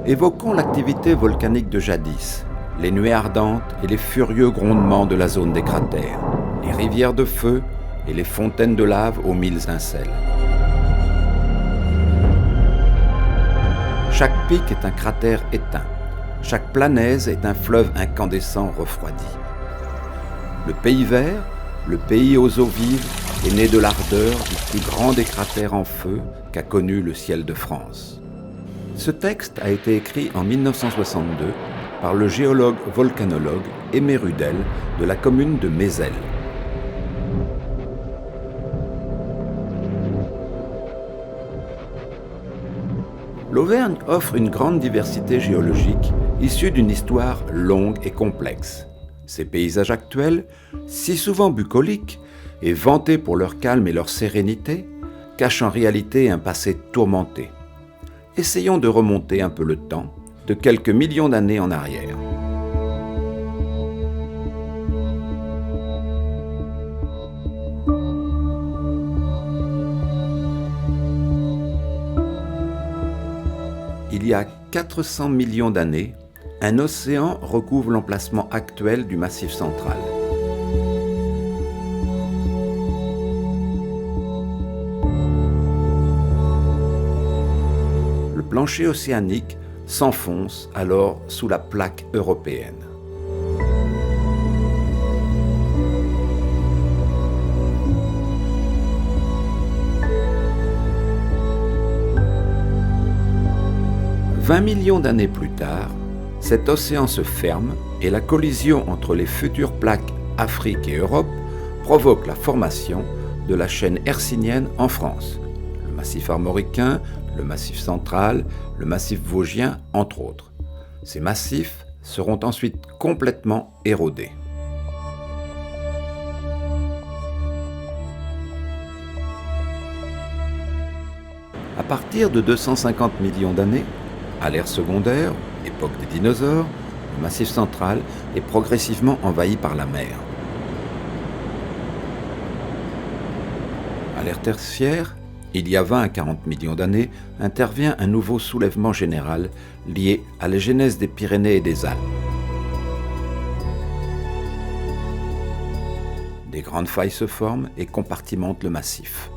Évoquons l'activité volcanique de jadis, les nuées ardentes et les furieux grondements de la zone des cratères, les rivières de feu et les fontaines de lave aux mille incelles. Chaque pic est un cratère éteint, chaque planaise est un fleuve incandescent refroidi. Le pays vert, le pays aux eaux vives, est né de l'ardeur du plus grand des cratères en feu qu'a connu le ciel de France. Ce texte a été écrit en 1962 par le géologue volcanologue Aimé Rudel de la commune de Mézelles. L'Auvergne offre une grande diversité géologique issue d'une histoire longue et complexe. Ses paysages actuels, si souvent bucoliques et vantés pour leur calme et leur sérénité, cachent en réalité un passé tourmenté. Essayons de remonter un peu le temps, de quelques millions d'années en arrière. Il y a 400 millions d'années, un océan recouvre l'emplacement actuel du Massif central. Le plancher océanique s'enfonce alors sous la plaque européenne. « 20 millions d'années plus tard, cet océan se ferme et la collision entre les futures plaques Afrique et Europe provoque la formation de la chaîne hercynienne en France, le massif armoricain, le massif central, le massif vosgien, entre autres. Ces massifs seront ensuite complètement érodés. À partir de 250 millions d'années, à l'ère secondaire, époque des dinosaures, le massif central est progressivement envahi par la mer. À l'ère tertiaire, il y a 20 à 40 millions d'années, intervient un nouveau soulèvement général lié à la genèse des Pyrénées et des Alpes. Des grandes failles se forment et compartimentent le massif.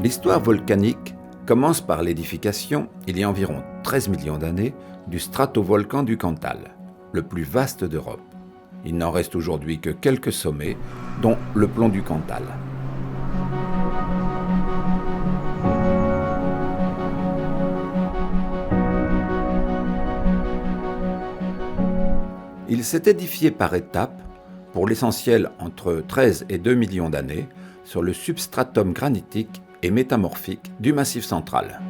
L'histoire volcanique commence par l'édification, il y a environ 13 millions d'années, du stratovolcan du Cantal, le plus vaste d'Europe. Il n'en reste aujourd'hui que quelques sommets, dont le plomb du Cantal. Il s'est édifié par étapes, pour l'essentiel entre 13 et 2 millions d'années, sur le substratum granitique et métamorphique du Massif central.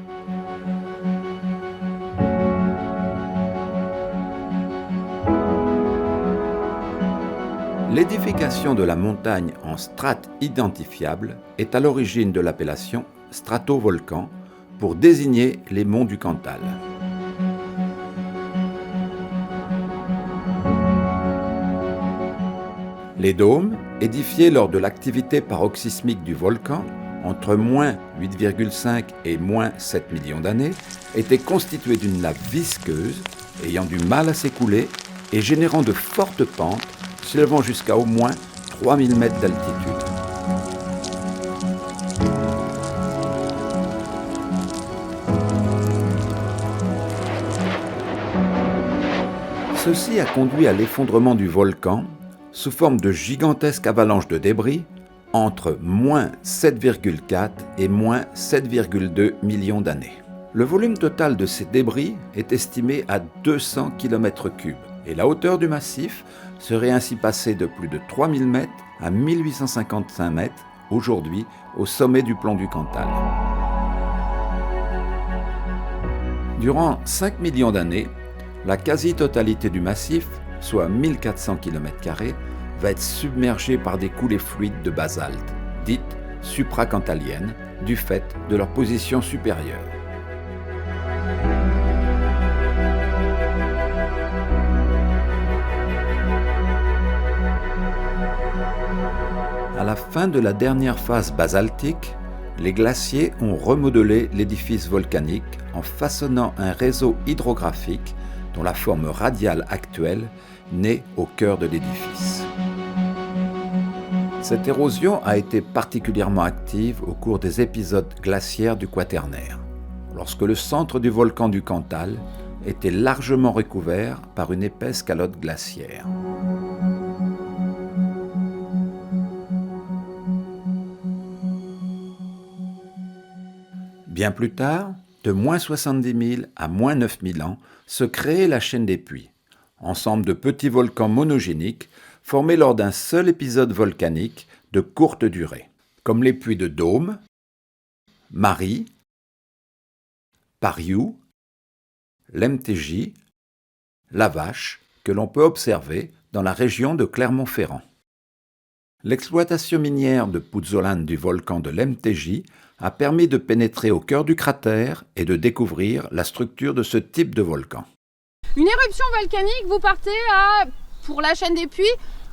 L'édification de la montagne en strates identifiables est à l'origine de l'appellation stratovolcan pour désigner les monts du Cantal. Les dômes, édifiés lors de l'activité paroxysmique du volcan, entre moins 8,5 et moins 7 millions d'années, étaient constitués d'une lave visqueuse, ayant du mal à s'écouler et générant de fortes pentes, s'élevant jusqu'à au moins 3000 mètres d'altitude. Ceci a conduit à l'effondrement du volcan sous forme de gigantesques avalanches de débris entre moins 7,4 et moins 7,2 millions d'années. Le volume total de ces débris est estimé à 200 km3 et la hauteur du massif serait ainsi passée de plus de 3000 mètres à 1855 mètres aujourd'hui au sommet du plomb du Cantal. Durant 5 millions d'années, la quasi-totalité du massif, soit 1400 km², va être submergée par des coulées fluides de basalte, dites supracantaliennes, du fait de leur position supérieure. À la fin de la dernière phase basaltique, les glaciers ont remodelé l'édifice volcanique en façonnant un réseau hydrographique dont la forme radiale actuelle naît au cœur de l'édifice. Cette érosion a été particulièrement active au cours des épisodes glaciaires du Quaternaire, lorsque le centre du volcan du Cantal était largement recouvert par une épaisse calotte glaciaire. Bien plus tard, de moins 70 000 à moins 9 000 ans, se créait la chaîne des puits, ensemble de petits volcans monogéniques formés lors d'un seul épisode volcanique de courte durée, comme les puits de Dôme, Marie, Pariou, l'Emtégie, la Vache, que l'on peut observer dans la région de Clermont-Ferrand. L'exploitation minière de pouzzolane du volcan de l'Emtégie a permis de pénétrer au cœur du cratère et de découvrir la structure de ce type de volcan. Une éruption volcanique, vous partez pour la chaîne des puits,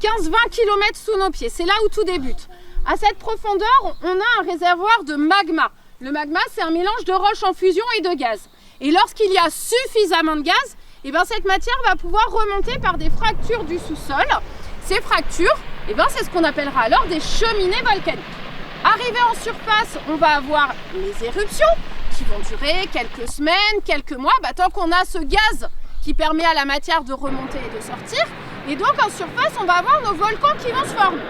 15-20 km sous nos pieds. C'est là où tout débute. À cette profondeur, on a un réservoir de magma. Le magma, c'est un mélange de roches en fusion et de gaz. Et lorsqu'il y a suffisamment de gaz, cette matière va pouvoir remonter par des fractures du sous-sol. Ces fractures, c'est ce qu'on appellera alors des cheminées volcaniques. Arrivé en surface, on va avoir les éruptions qui vont durer quelques semaines, quelques mois, tant qu'on a ce gaz qui permet à la matière de remonter et de sortir. Et donc en surface, on va avoir nos volcans qui vont se former.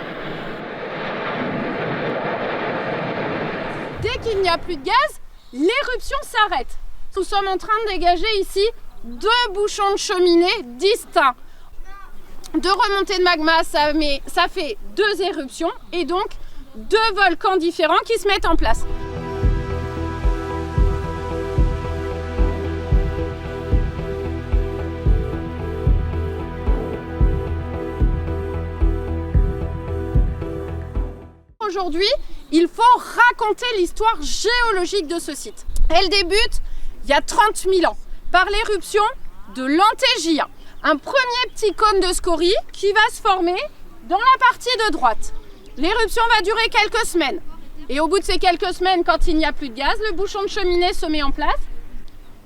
Dès qu'il n'y a plus de gaz, l'éruption s'arrête. Nous sommes en train de dégager ici 2 bouchons de cheminée distincts. 2 remontées de magma, ça fait 2 éruptions et donc 2 volcans différents qui se mettent en place. Aujourd'hui, il faut raconter l'histoire géologique de ce site. Elle débute il y a 30 000 ans par l'éruption de l'Antégia, un premier petit cône de scorie qui va se former dans la partie de droite. L'éruption va durer quelques semaines. Et au bout de ces quelques semaines, quand il n'y a plus de gaz, le bouchon de cheminée se met en place.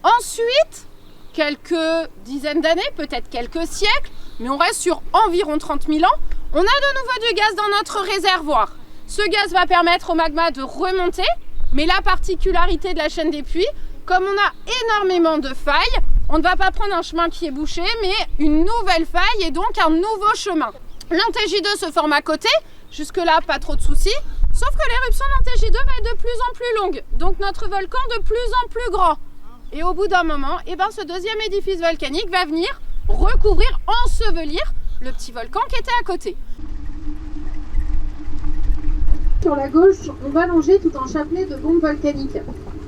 Ensuite, quelques dizaines d'années, peut-être quelques siècles, mais on reste sur environ 30 000 ans, on a de nouveau du gaz dans notre réservoir. Ce gaz va permettre au magma de remonter, mais la particularité de la chaîne des puits, comme on a énormément de failles, on ne va pas prendre un chemin qui est bouché, mais une nouvelle faille et donc un nouveau chemin. L'Antégie-2 se forme à côté, jusque-là pas trop de soucis, sauf que l'éruption d'Antégie-2 va être de plus en plus longue, donc notre volcan de plus en plus grand. Et au bout d'un moment, ce deuxième édifice volcanique va venir recouvrir, ensevelir le petit volcan qui était à côté. Sur la gauche, on va longer tout un chapelet de bombes volcaniques.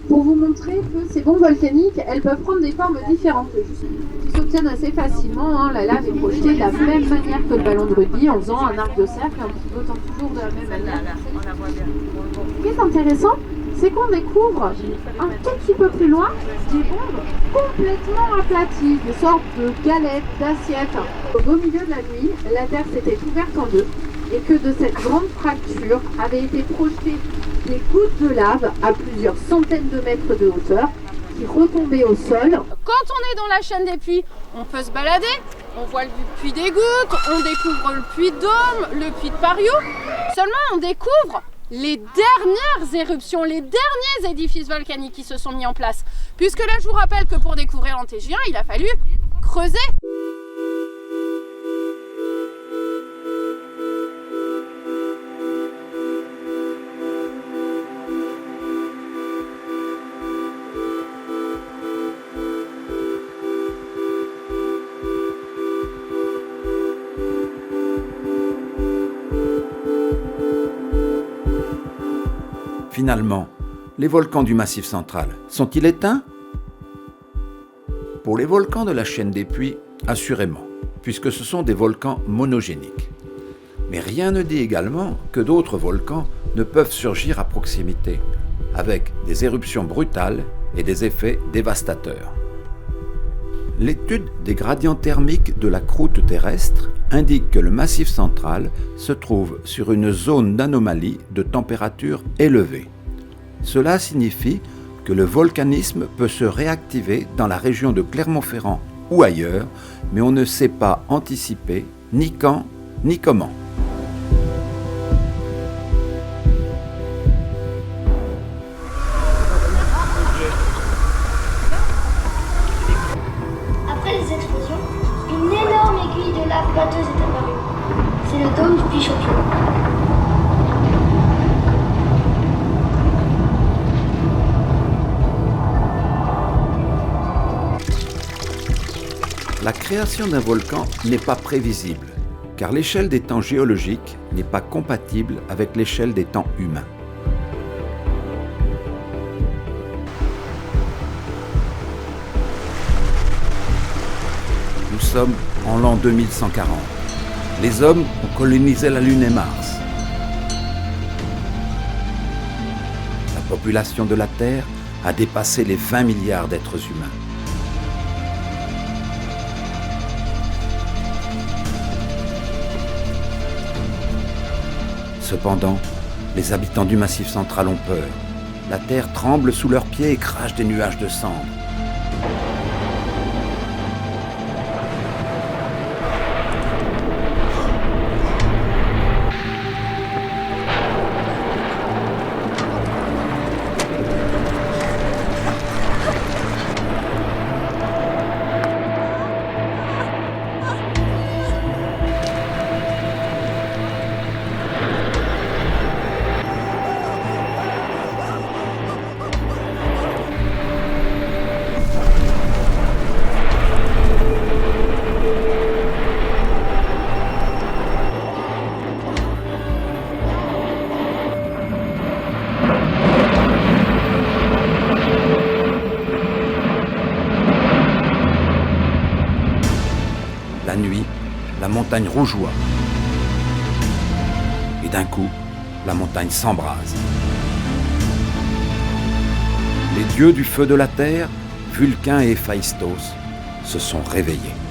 Pour vous montrer que ces bombes volcaniques, elles peuvent prendre des formes différentes, qui s'obtiennent assez facilement. La lave est projetée de la même manière que le ballon de rugby, en faisant un arc de cercle, en pivotant toujours de la même manière. Ce qui est intéressant, c'est qu'on découvre un tout petit peu plus loin des bombes complètement aplaties, des sortes de galettes, d'assiettes. Au beau milieu de la nuit, la Terre s'était ouverte en deux et que de cette grande fracture avaient été projetées des gouttes de lave à plusieurs centaines de mètres de hauteur qui retombaient au sol. Quand on est dans la chaîne des puits, on peut se balader, on voit le puits des Gouttes, on découvre le puits de Dôme, le puits de Pariou. Seulement on découvre les dernières éruptions, les derniers édifices volcaniques qui se sont mis en place. Puisque là, je vous rappelle que pour découvrir l'Antégien, il a fallu creuser. Finalement, les volcans du Massif central sont-ils éteints? Pour les volcans de la chaîne des puits, assurément, puisque ce sont des volcans monogéniques. Mais rien ne dit également que d'autres volcans ne peuvent surgir à proximité, avec des éruptions brutales et des effets dévastateurs. L'étude des gradients thermiques de la croûte terrestre indique que le Massif central se trouve sur une zone d'anomalie de température élevée. Cela signifie que le volcanisme peut se réactiver dans la région de Clermont-Ferrand ou ailleurs, mais on ne sait pas anticiper ni quand ni comment. Après les explosions, une énorme aiguille de lave batteuse est apparue. C'est le dôme du puits Champion. La création d'un volcan n'est pas prévisible, car l'échelle des temps géologiques n'est pas compatible avec l'échelle des temps humains. Nous sommes en l'an 2140. Les hommes ont colonisé la Lune et Mars. La population de la Terre a dépassé les 20 milliards d'êtres humains. Cependant, les habitants du Massif central ont peur. La terre tremble sous leurs pieds et crache des nuages de cendres. La nuit, la montagne rougeoie. Et d'un coup, la montagne s'embrase. Les dieux du feu de la terre, Vulcain et Héphaïstos, se sont réveillés.